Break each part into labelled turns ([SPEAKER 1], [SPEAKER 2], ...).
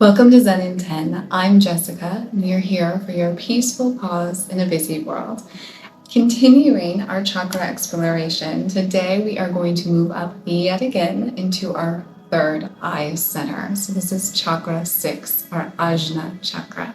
[SPEAKER 1] Welcome to Zen in 10. I'm Jessica, and you're here for your peaceful pause in a busy world. Continuing our chakra exploration, today we are going to move up yet again into our third eye center. So this is chakra 6, our Ajna chakra.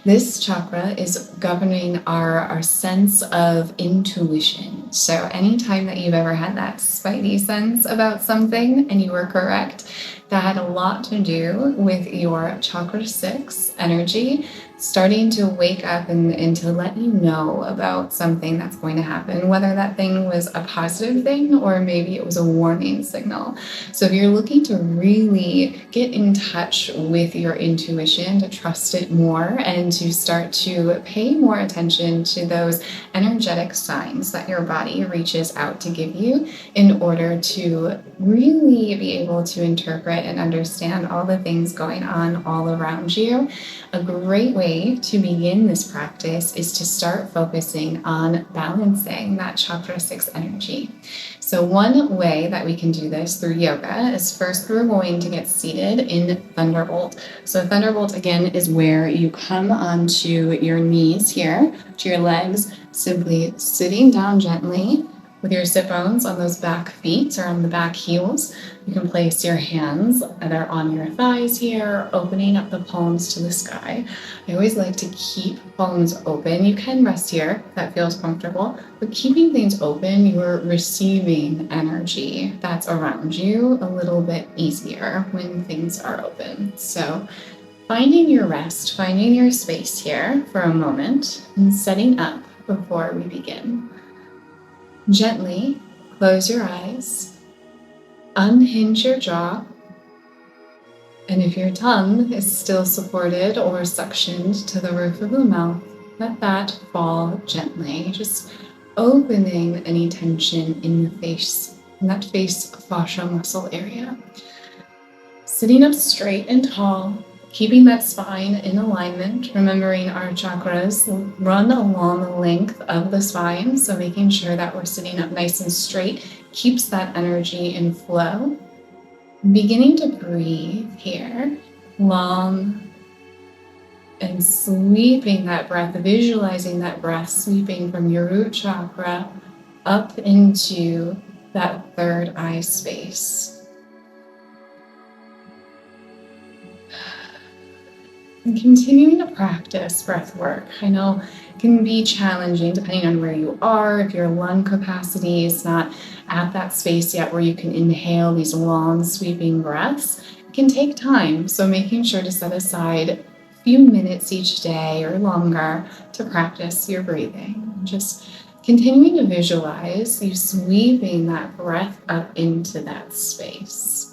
[SPEAKER 1] This chakra is governing our sense of intuition. So anytime that you've ever had that spidey sense about something and you were correct, that had a lot to do with your chakra 6 energy starting to wake up and to let you know about something that's going to happen, whether that thing was a positive thing or maybe it was a warning signal. So if you're looking to really get in touch with your intuition, to trust it more and to start to pay more attention to those energetic signs that your body reaches out to give you in order to really be able to interpret and understand all the things going on all around you, a great way to begin this practice is to start focusing on balancing that chakra 6 energy. So one way that we can do this through yoga is first we're going to get seated in Thunderbolt. So Thunderbolt again is where you come onto your knees here, to your legs, simply sitting down gently with your sit bones on those back feet or on the back heels. You can place your hands either on your thighs here, opening up the palms to the sky. I always like to keep palms open. You can rest here if that feels comfortable, but keeping things open, you're receiving energy that's around you a little bit easier when things are open. So finding your rest, finding your space here for a moment and setting up before we begin. Gently close your eyes, unhinge your jaw, and if your tongue is still supported or suctioned to the roof of the mouth, let that fall gently, just opening any tension in the face, in that face fascia muscle area. Sitting up straight and tall, keeping that spine in alignment, remembering our chakras run along the length of the spine, so making sure that we're sitting up nice and straight keeps that energy in flow. Beginning to breathe here, long and sweeping that breath, visualizing that breath sweeping from your root chakra up into that third eye space. And continuing to practice breath work. I know it can be challenging depending on where you are. If your lung capacity is not at that space yet where you can inhale these long sweeping breaths, it can take time. So making sure to set aside a few minutes each day or longer to practice your breathing. Just continuing to visualize you sweeping that breath up into that space.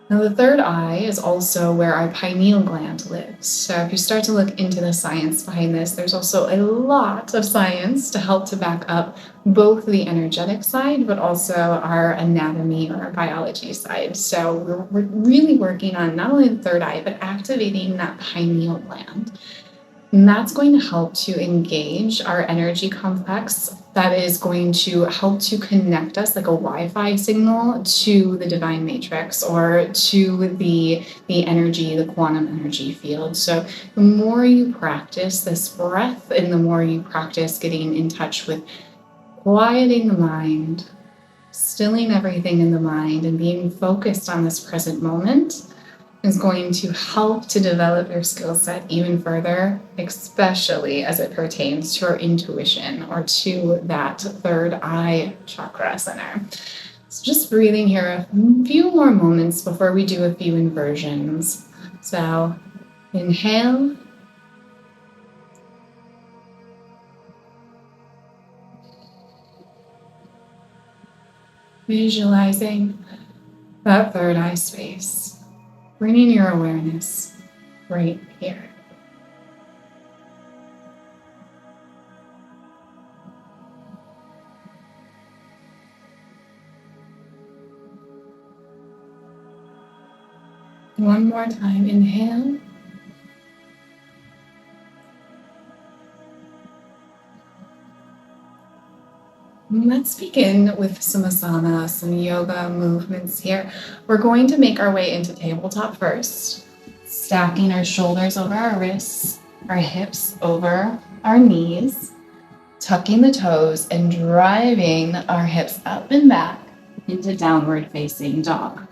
[SPEAKER 1] Now, the third eye is also where our pineal gland lives. So if you start to look into the science behind this, there's also a lot of science to help to back up both the energetic side, but also our anatomy or our biology side. So we're really working on not only the third eye, but activating that pineal gland. And that's going to help to engage our energy complex that is going to help to connect us like a Wi-Fi signal to the divine matrix or to the energy, the quantum energy field. So the more you practice this breath and the more you practice getting in touch with quieting the mind, stilling everything in the mind and being focused on this present moment, is going to help to develop your skill set even further, especially as it pertains to our intuition or to that third eye chakra center. So just breathing here a few more moments before we do a few inversions. So inhale. Visualizing that third eye space. Bringing your awareness right here. One more time, inhale. Let's begin with some asana, some yoga movements here. We're going to make our way into tabletop first. Stacking our shoulders over our wrists, our hips over our knees, tucking the toes and driving our hips up and back into downward facing dog.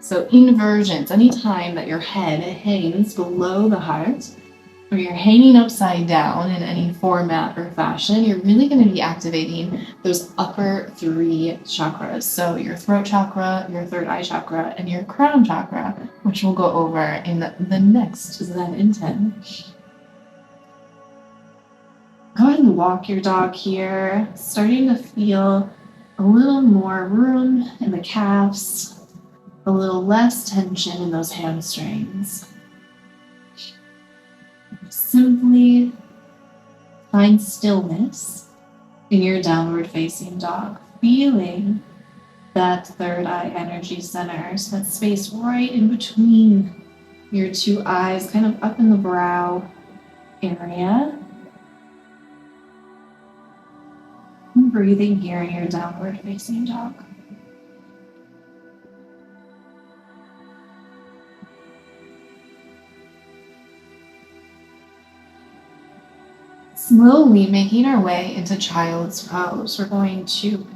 [SPEAKER 1] So inversions, anytime that your head hangs below the heart or you're hanging upside down in any format or fashion, you're really going to be activating those upper three chakras. So your throat chakra, your third eye chakra, and your crown chakra, which we'll go over in the next Zen in 10. Go ahead and walk your dog here, starting to feel a little more room in the calves, a little less tension in those hamstrings. Simply find stillness in your downward facing dog, feeling that third eye energy center, so that space right in between your two eyes, kind of up in the brow area. And breathing here in your downward facing dog. Slowly making our way into child's pose. We're going to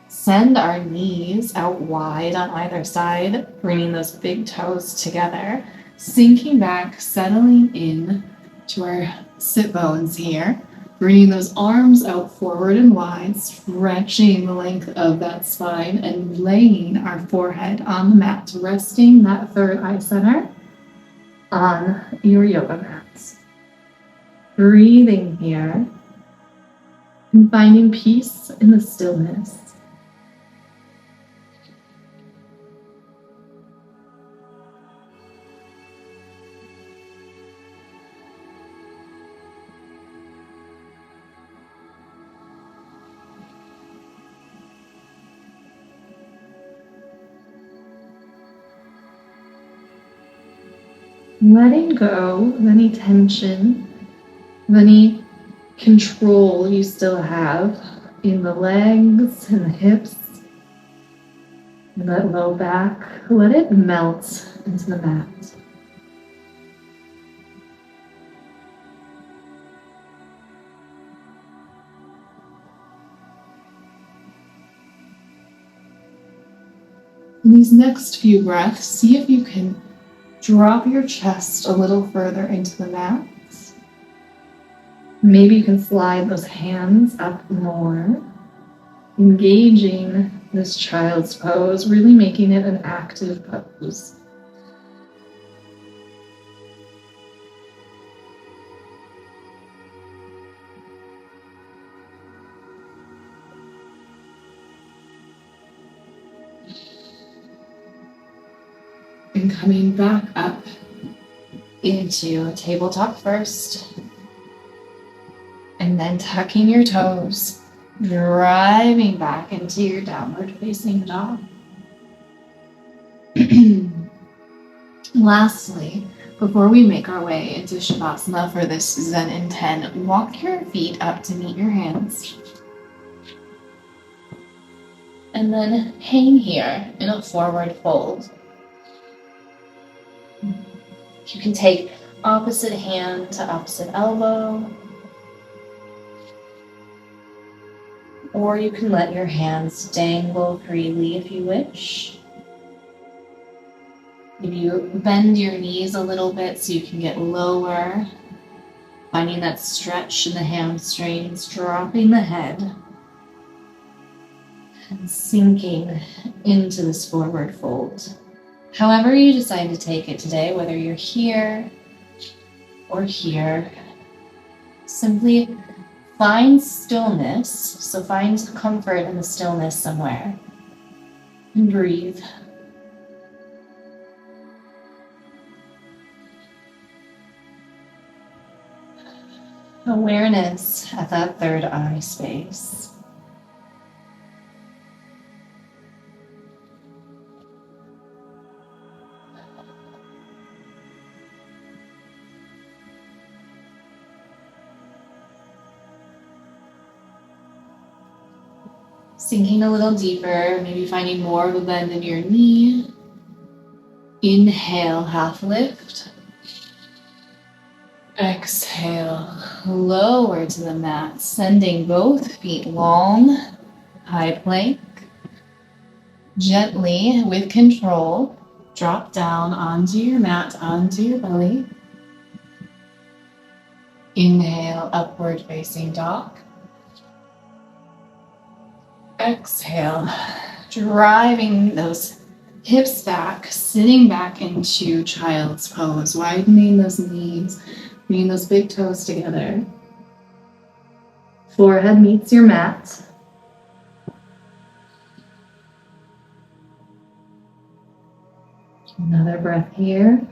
[SPEAKER 1] send our knees out wide on either side, bringing those big toes together, sinking back, settling in to our sit bones here, bringing those arms out forward and wide, stretching the length of that spine and laying our forehead on the mat, resting that third eye center on your yoga mats. Breathing here and finding peace in the stillness. Letting go of any tension, of any control you still have in the legs and the hips, and that low back, let it melt into the mat. In these next few breaths, see if you can drop your chest a little further into the mat. Maybe you can slide those hands up more, engaging this child's pose, really making it an active pose. And coming back up into tabletop first. And then tucking your toes, driving back into your downward facing dog. Lastly, before we make our way into Shavasana for this Zen in 10, walk your feet up to meet your hands. And then hang here in a forward fold. You can take opposite hand to opposite elbow. Or you can let your hands dangle freely if you wish. Maybe you bend your knees a little bit so you can get lower, finding that stretch in the hamstrings, dropping the head, and sinking into this forward fold. However you decide to take it today, whether you're here or here, simply find stillness, so find comfort in the stillness somewhere, and breathe. Awareness at that third eye space. Sinking a little deeper, maybe finding more of a bend in your knee. Inhale, half lift. Exhale, lower to the mat, sending both feet long, high plank. Gently, with control, drop down onto your mat, onto your belly. Inhale, upward facing dog. Exhale, driving those hips back, sitting back into child's pose, widening those knees, bringing those big toes together. Forehead meets your mat. Another breath here.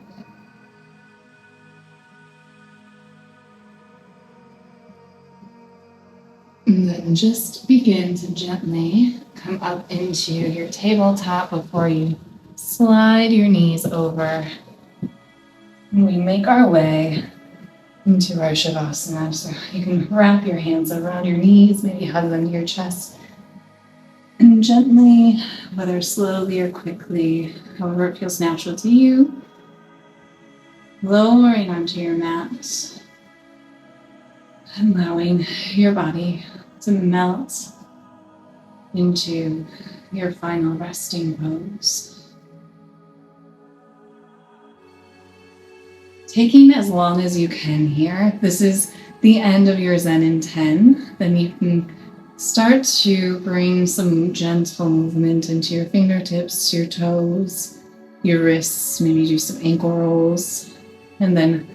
[SPEAKER 1] And then just begin to gently come up into your tabletop before you slide your knees over. And we make our way into our Shavasana. So you can wrap your hands around your knees, maybe hug them to your chest. And gently, whether slowly or quickly, however it feels natural to you, lowering onto your mat, allowing your body to melt into your final resting pose. Taking as long as you can here. This is the end of your Zen in 10. Then you can start to bring some gentle movement into your fingertips, your toes, your wrists, maybe do some ankle rolls, and then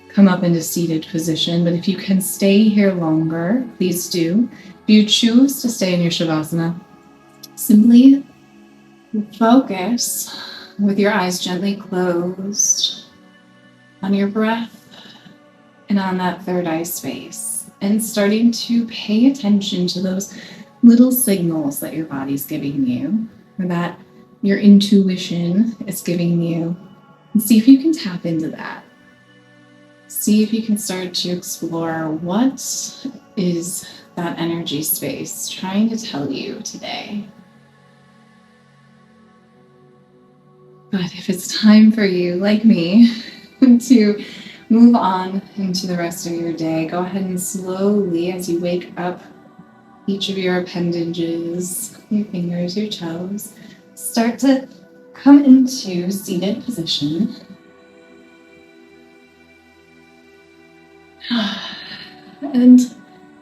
[SPEAKER 1] come up into seated position. But if you can stay here longer, please do. If you choose to stay in your Shavasana, simply focus with your eyes gently closed on your breath and on that third eye space, and starting to pay attention to those little signals that your body's giving you, or that your intuition is giving you, and see if you can tap into that. See if you can start to explore what is that energy space trying to tell you today. But if it's time for you, like me, to move on into the rest of your day, go ahead and slowly, as you wake up, each of your appendages, your fingers, your toes, start to come into seated position. And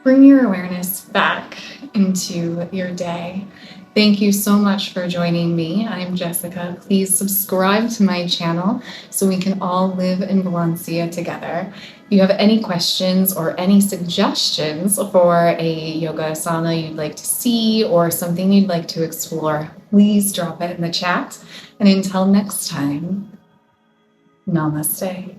[SPEAKER 1] bring your awareness back into your day. Thank you so much for joining me. I'm Jessica. Please subscribe to my channel so we can all live in Valencia together. If you have any questions or any suggestions for a yoga asana you'd like to see or something you'd like to explore, please drop it in the chat. And until next time, namaste.